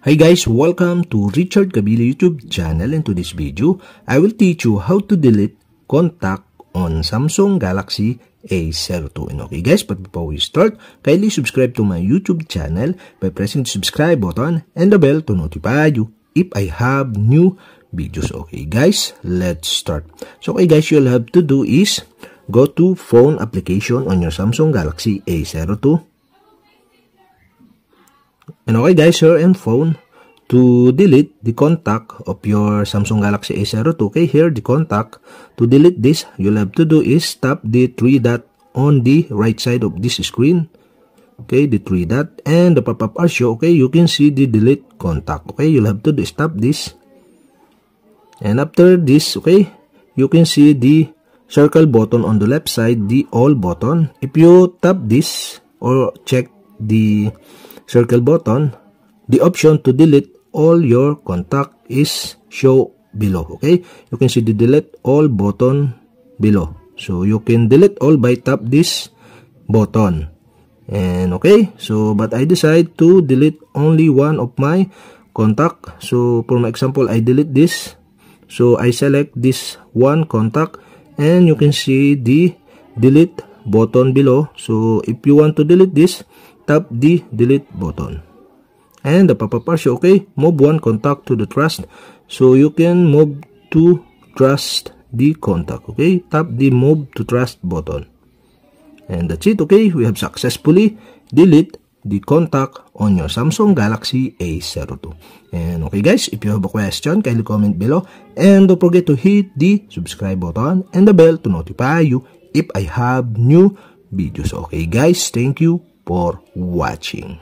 Hi guys, welcome to Richard Cabile YouTube channel, and to this video, I will teach you how to delete contact on Samsung Galaxy A02. And okay guys, but before we start, kindly subscribe to my YouTube channel by pressing the subscribe button and the bell to notify you if I have new videos. Okay guys, let's start. So okay guys, you'll have to do is go to phone application on your Samsung Galaxy A02. And okay guys, here in phone, to delete the contact of your Samsung Galaxy A02, okay, here the contact, to delete this, you'll have to do is tap the three dot on the right side of this screen, okay, the three dot, and the pop-up are show, okay, you can see the delete contact, okay, you'll have to do is tap this, and after this, okay, you can see the circle button on the left side, the all button. If you tap this or check the circle button, the option to delete all your contact is show below, okay, you can see the delete all button below, so you can delete all by tap this button. And okay, so but I decide to delete only one of my contact, so for my example, I delete this, so I select this one contact, and you can see the delete button below. So if you want to delete this, tap the delete button, and the pop-up are show, okay, move one contact to the trust, so you can move to trust the contact, okay, tap the move to trust button, and that's it. Okay, we have successfully delete the contact on your Samsung Galaxy A02. And okay guys, if you have a question, kindly comment below, and don't forget to hit the subscribe button and the bell to notify you if I have new videos. Okay guys, thank you for watching.